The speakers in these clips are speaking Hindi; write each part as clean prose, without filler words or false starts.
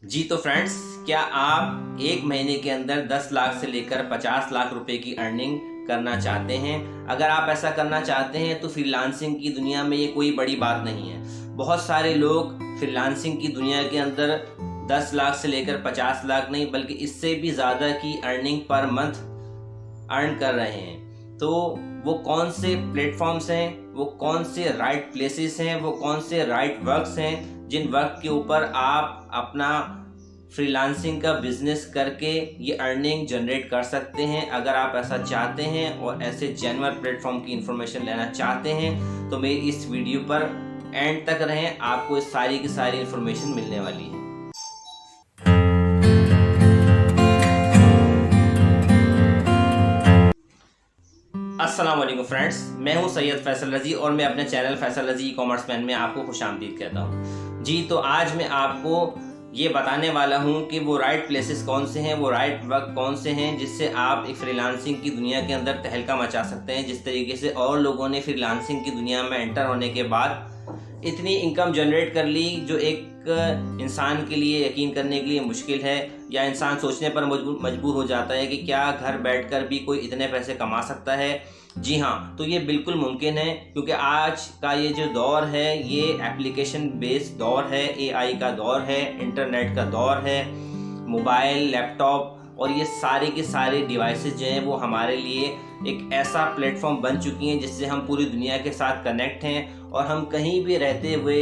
जी तो फ्रेंड्स, क्या आप एक महीने के अंदर 10 लाख से लेकर 50 लाख रुपए की अर्निंग करना चाहते हैं? अगर आप ऐसा करना चाहते हैं तो फ्रीलांसिंग की दुनिया में ये कोई बड़ी बात नहीं है। बहुत सारे लोग फ्रीलांसिंग की दुनिया के अंदर 10 लाख से लेकर 50 लाख नहीं बल्कि इससे भी ज़्यादा की अर्निंग पर मंथ अर्न कर रहे हैं। तो वो कौन से प्लेटफॉर्म्स हैं, वो कौन से राइट प्लेसेस हैं, वो कौन से राइट वर्क्स हैं जिन वर्क के ऊपर आप अपना फ्रीलांसिंग का बिजनेस करके ये अर्निंग जनरेट कर सकते हैं। अगर आप ऐसा चाहते हैं और ऐसे जेन्युइन प्लेटफॉर्म की इंफॉर्मेशन लेना चाहते हैं तो मेरी इस वीडियो पर एंड तक रहें, आपको इस सारी की सारी इंफॉर्मेशन मिलने वाली है। अस्सलाम वालेकुम फ्रेंड्स, मैं हूं सैयद फैसल रजी और मैं अपने चैनल फैसल रजी ई-कॉमर्स मैन में आपको खुशामदीद कहता हूं। जी तो आज मैं आपको ये बताने वाला हूं कि वो राइट प्लेसेस कौन से हैं, वो राइट वर्क कौन से हैं जिससे आप एक फ्रीलांसिंग की दुनिया के अंदर तहलका मचा सकते हैं। जिस तरीके से और लोगों ने फ्रीलांसिंग की दुनिया में एंटर होने के बाद इतनी इनकम जनरेट कर ली जो एक इंसान के लिए यकीन करने के लिए मुश्किल है, या इंसान सोचने पर मजबूर हो जाता है कि क्या घर बैठकर भी कोई इतने पैसे कमा सकता है। जी हाँ, तो ये बिल्कुल मुमकिन है क्योंकि आज का ये जो दौर है ये एप्लीकेशन बेस्ड दौर है, एआई का दौर है, इंटरनेट का दौर है। मोबाइल, लैपटॉप और ये सारे के सारे डिवाइसेस जो हैं वो हमारे लिए एक ऐसा प्लेटफॉर्म बन चुकी हैं जिससे हम पूरी दुनिया के साथ कनेक्ट हैं और हम कहीं भी रहते हुए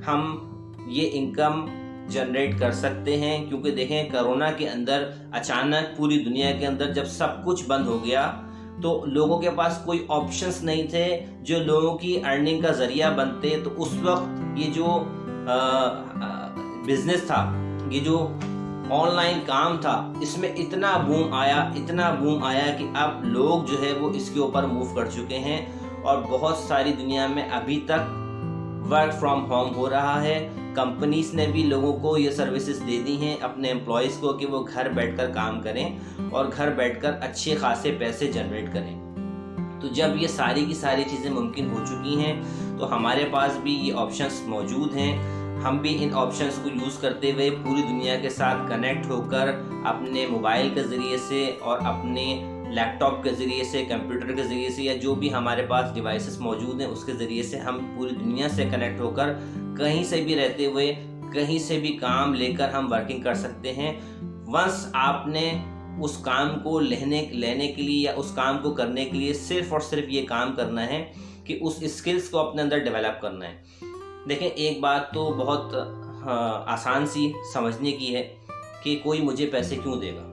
हम ये इनकम जनरेट कर सकते हैं। क्योंकि देखें, कोरोना के अंदर अचानक पूरी दुनिया के अंदर जब सब कुछ बंद हो गया तो लोगों के पास कोई ऑप्शंस नहीं थे जो लोगों की अर्निंग का ज़रिया बनते। तो उस वक्त ये जो बिजनेस था, ये जो ऑनलाइन काम था, इसमें इतना बूम आया कि अब लोग जो है वो इसके ऊपर मूव कर चुके हैं और बहुत सारी दुनिया में अभी तक वर्क फ्रॉम होम हो रहा है। कंपनीज ने भी लोगों को ये सर्विसेज दे दी हैं अपने एम्प्लॉयज़ को कि वो घर बैठकर काम करें और घर बैठकर अच्छे खासे पैसे जनरेट करें। तो जब ये सारी की सारी चीज़ें मुमकिन हो चुकी हैं तो हमारे पास भी ये ऑप्शंस मौजूद हैं। हम भी इन ऑप्शंस को यूज़ करते हुए पूरी दुनिया के साथ कनेक्ट होकर अपने मोबाइल के ज़रिए से और अपने लैपटॉप के ज़रिए से, कंप्यूटर के ज़रिए से, या जो भी हमारे पास डिवाइसेस मौजूद हैं उसके ज़रिए से हम पूरी दुनिया से कनेक्ट होकर कहीं से भी रहते हुए कहीं से भी काम लेकर हम वर्किंग कर सकते हैं। वंस आपने उस काम को लेने के लिए या उस काम को करने के लिए सिर्फ़ और सिर्फ ये काम करना है कि उस स्किल्स को अपने अंदर डेवलप करना है। देखें, एक बात तो बहुत आसान सी समझने की है कि कोई मुझे पैसे क्यों देगा।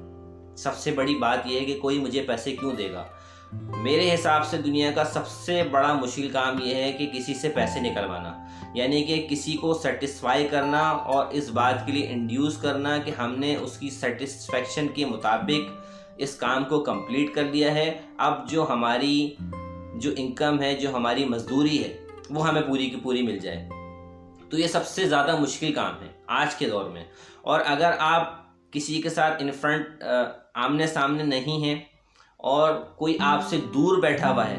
सबसे बड़ी बात यह है कि कोई मुझे पैसे क्यों देगा। मेरे हिसाब से दुनिया का सबसे बड़ा मुश्किल काम यह है कि किसी से पैसे निकलवाना, यानी कि किसी को सेटिस्फाई करना और इस बात के लिए इंड्यूस करना कि हमने उसकी सेटिस्फेक्शन के मुताबिक इस काम को कंप्लीट कर दिया है। अब जो हमारी जो इनकम है, जो हमारी मजदूरी है, वो हमें पूरी की पूरी मिल जाए। तो ये सबसे ज़्यादा मुश्किल काम है आज के दौर में। और अगर आप किसी के साथ इन फ्रंट आमने सामने नहीं हैं और कोई आपसे दूर बैठा हुआ है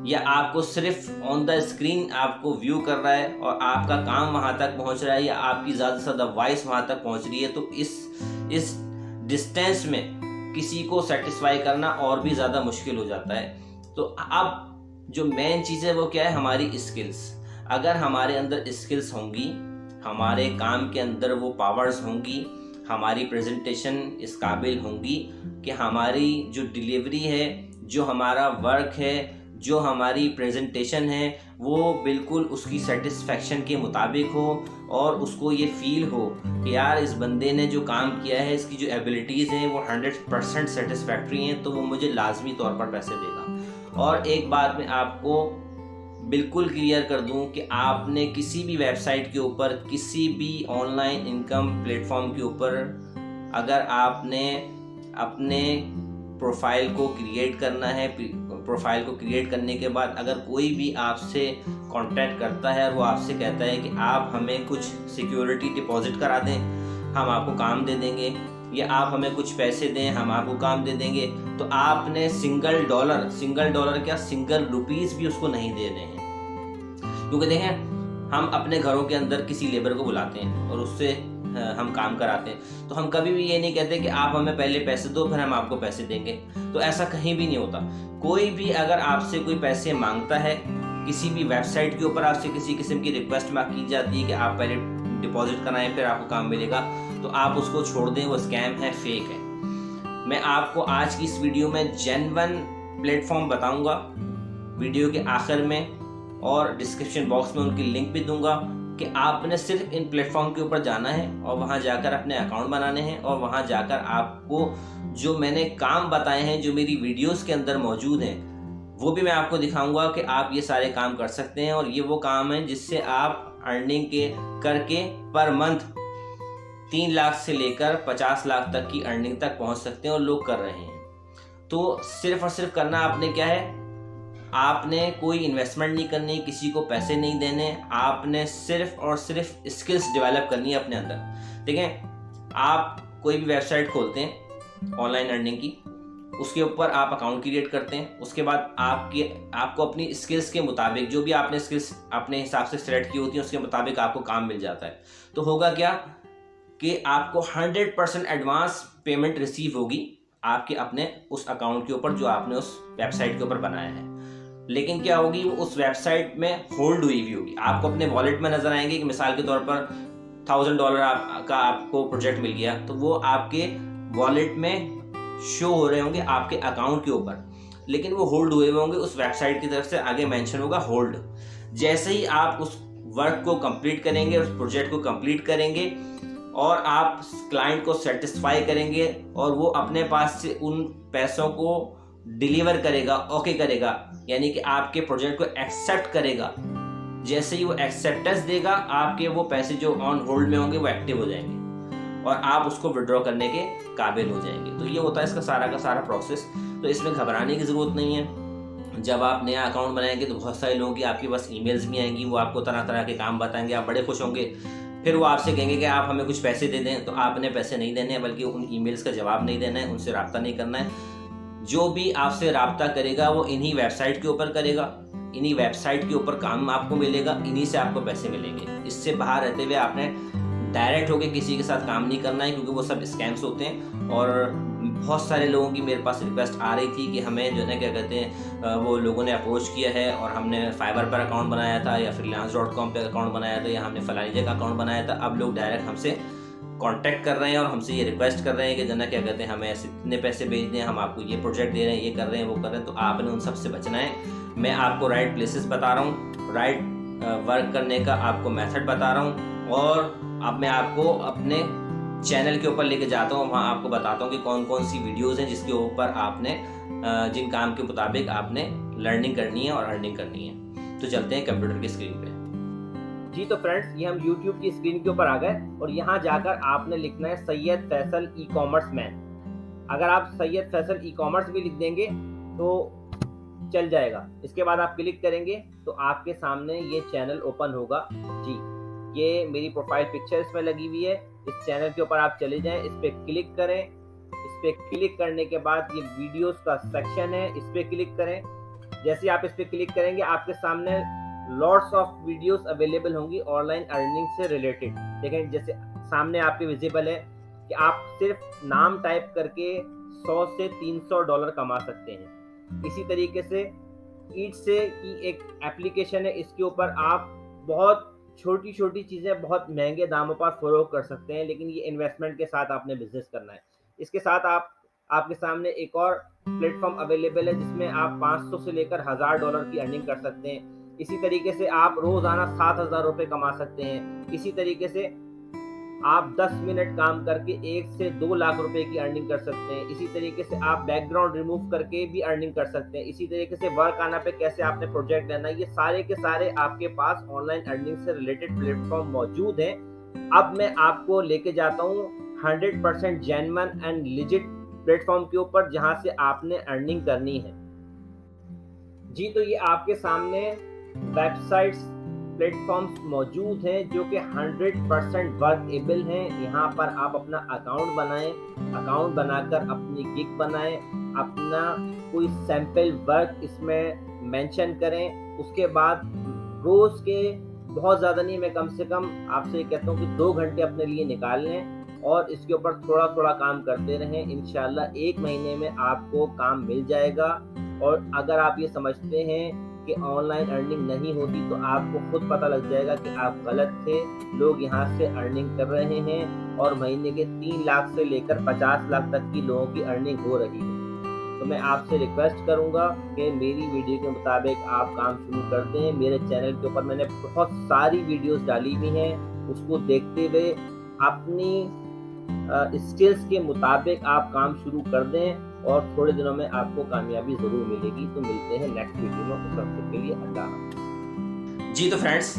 या आपको सिर्फ ऑन द स्क्रीन आपको व्यू कर रहा है और आपका काम वहाँ तक पहुँच रहा है या आपकी ज़्यादा से ज़्यादा वॉइस वहाँ तक पहुँच रही है, तो इस डिस्टेंस में किसी को सेटिस्फाई करना और भी ज़्यादा मुश्किल हो जाता है। तो अब जो मेन चीज़ है वो क्या है? हमारी स्किल्स। अगर हमारे अंदर स्किल्स होंगी, हमारे काम के अंदर वो पावर्स होंगी, हमारी प्रेजेंटेशन इस काबिल होंगी कि हमारी जो डिलीवरी है, जो हमारा वर्क है, जो हमारी प्रेजेंटेशन है, वो बिल्कुल उसकी सेटिस्फेक्शन के मुताबिक हो और उसको ये फील हो कि यार इस बंदे ने जो काम किया है, इसकी जो एबिलिटीज़ हैं वो 100% सेटिस्फैक्ट्री हैं, तो वो मुझे लाजमी तौर पर पैसे देगा। और एक बात मैं आपको बिल्कुल क्लियर कर दूं कि आपने किसी भी वेबसाइट के ऊपर, किसी भी ऑनलाइन इनकम प्लेटफॉर्म के ऊपर अगर आपने अपने प्रोफाइल को क्रिएट करना है, प्रोफाइल को क्रिएट करने के बाद अगर कोई भी आपसे कांटेक्ट करता है और वो आपसे कहता है कि आप हमें कुछ सिक्योरिटी डिपॉजिट करा दें, हम आपको काम दे देंगे, या आप हमें कुछ पैसे दें, हम आपको काम दे देंगे, तो आपने सिंगल डॉलर क्या, सिंगल रुपीस भी उसको नहीं देने हैं। क्योंकि देखें, हम अपने घरों के अंदर किसी लेबर को बुलाते हैं और उससे हम काम कराते हैं, तो हम कभी भी ये नहीं कहते कि आप हमें पहले पैसे दो फिर हम आपको पैसे देंगे। तो ऐसा कहीं भी नहीं होता। कोई भी अगर आपसे कोई पैसे मांगता है, किसी भी वेबसाइट के ऊपर आपसे किसी किस्म की रिक्वेस्ट की जाती है कि आप पहले डिपॉजिट कराएं फिर आपको काम मिलेगा, तो आप उसको छोड़ दें, वो स्कैम है, फेक है। मैं आपको आज की इस वीडियो में जेन्युइन प्लेटफॉर्म बताऊंगा वीडियो के आखिर में, और डिस्क्रिप्शन बॉक्स में उनकी लिंक भी दूंगा कि आपने सिर्फ इन प्लेटफॉर्म के ऊपर जाना है और वहां जाकर अपने अकाउंट बनाने हैं, और वहां जाकर आपको जो मैंने काम बताए हैं, जो मेरी वीडियोस के अंदर मौजूद हैं, वो भी मैं आपको दिखाऊंगा कि आप ये सारे काम कर सकते हैं। और ये वो काम है जिससे आप अर्निंग करके पर मंथ 3 लाख से लेकर 50 लाख तक की अर्निंग तक पहुंच सकते हैं, और लोग कर रहे हैं। तो सिर्फ और सिर्फ करना आपने क्या है, आपने कोई इन्वेस्टमेंट नहीं करनी, किसी को पैसे नहीं देने, आपने सिर्फ और सिर्फ स्किल्स डेवलप करनी है अपने अंदर। देखें, आप कोई भी वेबसाइट खोलते हैं ऑनलाइन अर्निंग की, उसके ऊपर आप अकाउंट क्रिएट करते हैं, उसके बाद आपको अपनी स्किल्स के मुताबिक, जो भी आपने स्किल्स अपने हिसाब से सेलेक्ट की होती हैं, उसके मुताबिक आपको काम मिल जाता है। तो होगा क्या कि आपको 100% एडवांस पेमेंट रिसीव होगी आपके अपने उस अकाउंट के ऊपर जो आपने उस वेबसाइट के ऊपर बनाया है। लेकिन क्या होगी, वो उस वेबसाइट में होल्ड हुई हुई होगी, आपको अपने वॉलेट में नजर आएंगे कि मिसाल के तौर पर $1000 का आपको प्रोजेक्ट मिल गया, तो वो आपके वॉलेट में शो हो रहे होंगे आपके अकाउंट के ऊपर, लेकिन वो होल्ड हुए होंगे, उस वेबसाइट की तरफ से आगे मेंशन होगा होल्ड। जैसे ही आप उस वर्क को कंप्लीट करेंगे, उस प्रोजेक्ट को कंप्लीट करेंगे और आप क्लाइंट को सेटिस्फाई करेंगे, और वो अपने पास से उन पैसों को डिलीवर करेगा, ओके करेगा, यानी कि आपके प्रोजेक्ट को एक्सेप्ट करेगा। जैसे ही वो एक्सेप्टेंस देगा, आपके वो पैसे जो ऑन होल्ड में होंगे वो एक्टिव हो जाएंगे और आप उसको विड्रॉ करने के काबिल हो जाएंगे। तो ये होता है इसका सारा का सारा प्रोसेस। तो इसमें घबराने की ज़रूरत नहीं है। जब आप नया अकाउंट बनाएंगे तो बहुत सारे लोगों की आपके पास ईमेल्स भी आएंगी, वो आपको तरह तरह के काम बताएंगे, आप बड़े खुश होंगे। फिर वो आपसे कहेंगे कि आप हमें कुछ पैसे दे दें, तो आपने पैसे नहीं देने हैं, बल्कि उन ईमेल्स का जवाब नहीं देना है, उनसे रब्ता नहीं करना है। जो भी आपसे रब्ता करेगा वो इन्हीं वेबसाइट के ऊपर करेगा, इन्हीं वेबसाइट के ऊपर काम आपको मिलेगा, इन्हीं से आपको पैसे मिलेंगे। इससे बाहर रहते हुए आपने डायरेक्ट होकर किसी के साथ काम नहीं करना है, क्योंकि वो सब स्कैम्स होते हैं। और बहुत सारे लोगों की मेरे पास रिक्वेस्ट आ रही थी कि हमें जो है ना क्या कहते हैं, वो लोगों ने अप्रोच किया है और हमने फाइवर पर अकाउंट बनाया था या freelance.com पे अकाउंट बनाया था या हमने फलानी जगह अकाउंट बनाया था। अब लोग डायरेक्ट हमसे कांटेक्ट कर रहे हैं और हमसे ये रिक्वेस्ट कर रहे हैं कि जो ना क्या कहते हैं, हमें ऐसे इतने पैसे भेज दें, हम आपको ये प्रोजेक्ट दे रहे हैं, ये कर रहे हैं, वो कर रहे हैं। तो आपने उन सब से बचना है। मैं आपको राइट प्लेसेस बता रहा हूँ, राइट वर्क करने का आपको मेथड बता रहा हूँ, और अब मैं आपको अपने चैनल के ऊपर लेके जाता हूँ, वहाँ आपको बताता हूँ कि कौन कौन सी वीडियोज़ हैं जिसके ऊपर आपने जिन काम के मुताबिक आपने लर्निंग करनी है और अर्निंग करनी है। तो चलते हैं कंप्यूटर की स्क्रीन पे। जी तो फ्रेंड्स, ये हम YouTube की स्क्रीन के ऊपर आ गए और यहाँ जाकर आपने लिखना है Syed Faisal e commerce man. अगर आप सैयद फैसल ई कॉमर्स भी लिख देंगे तो चल जाएगा। इसके बाद आप क्लिक करेंगे तो आपके सामने ये चैनल ओपन होगा। जी, ये मेरी प्रोफाइल पिक्चर इसमें लगी हुई है। इस चैनल के ऊपर आप चले जाएं, इस पर क्लिक करें। इस पर क्लिक करने के बाद ये वीडियोस का सेक्शन है, इस पर क्लिक करें। जैसे आप इस पर क्लिक करेंगे, आपके सामने लॉट्स ऑफ वीडियोस अवेलेबल होंगी ऑनलाइन अर्निंग से रिलेटेड। देखें, जैसे सामने आपके विजिबल है कि आप सिर्फ नाम टाइप करके 100 से $300 कमा सकते हैं। इसी तरीके से ईट से की एक एप्लीकेशन है, इसके ऊपर आप बहुत छोटी छोटी चीज़ें बहुत महंगे दामों पर फरोख्त कर सकते हैं, लेकिन ये इन्वेस्टमेंट के साथ आपने बिजनेस करना है। इसके साथ आपके सामने एक और प्लेटफॉर्म अवेलेबल है जिसमें आप 500 से लेकर $1000 की अर्निंग कर सकते हैं। इसी तरीके से आप रोजाना 7000 रुपये कमा सकते हैं। इसी तरीके से आप 10 मिनट काम करके 1 से 2 लाख रुपए की अर्निंग कर सकते हैं। इसी तरीके से आप बैकग्राउंड रिमूव करके भी अर्निंग कर सकते हैं। इसी तरीके से वर्क आना पे कैसे आपने प्रोजेक्ट लेना है, ये सारे के सारे आपके पास ऑनलाइन अर्निंग से रिलेटेड प्लेटफॉर्म मौजूद हैं। अब मैं आपको लेके जाता हूँ 100% जेन्युइन एंड लिजिट प्लेटफॉर्म के ऊपर जहां से आपने अर्निंग करनी है। जी तो ये आपके सामने वेबसाइट्स प्लेटफॉर्म्स मौजूद हैं जो कि 100% वर्केबल हैं। यहाँ पर आप अपना अकाउंट बनाएं, अकाउंट बनाकर अपनी गिग बनाएं, अपना कोई सैंपल वर्क इसमें मेंशन करें। उसके बाद रोज के बहुत ज़्यादा नहीं, मैं कम से कम आपसे कहता हूँ कि 2 घंटे अपने लिए निकाल लें और इसके ऊपर थोड़ा-थोड़ा काम करते रहें। इंशाल्लाह 1 महीने में आपको काम मिल जाएगा। और अगर आप ये समझते हैं कि ऑनलाइन अर्निंग नहीं होती, तो आपको खुद पता लग जाएगा कि आप गलत थे। लोग यहाँ से अर्निंग कर रहे हैं और महीने के 3 लाख से लेकर 50 लाख तक की लोगों की अर्निंग हो रही है। तो मैं आपसे रिक्वेस्ट करूंगा कि मेरी वीडियो के मुताबिक आप काम शुरू कर दें। मेरे चैनल के ऊपर मैंने बहुत सारी वीडियोस डाली हुई हैं, उसको देखते हुए अपनी स्किल्स के मुताबिक आप काम शुरू कर दें और थोड़े दिनों में आपको कामयाबी ज़रूर मिलेगी। तो मिलते हैं नेक्स्ट वीडियो में, उस वक्त के लिए अल्लाह हाफ़िज़। जी तो फ्रेंड्स,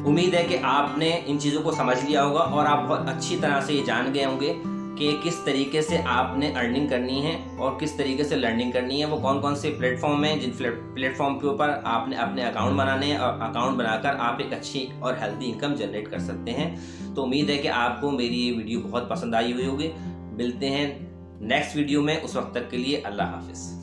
उम्मीद है कि आपने इन चीज़ों को समझ लिया होगा और आप बहुत अच्छी तरह से ये जान गए होंगे कि किस तरीके से आपने अर्निंग करनी है और किस तरीके से लर्निंग करनी है। वो कौन कौन से प्लेटफॉर्म हैं जिन प्लेटफॉर्म के ऊपर आपने अपने अकाउंट बनाने हैं और अकाउंट बनाकर आप एक अच्छी और हेल्दी इनकम जनरेट कर सकते हैं। तो उम्मीद है कि आपको मेरी ये वीडियो बहुत पसंद आई हुई होगी। मिलते हैं नेक्स्ट वीडियो में, उस वक्त तक के लिए अल्लाह हाफिज़।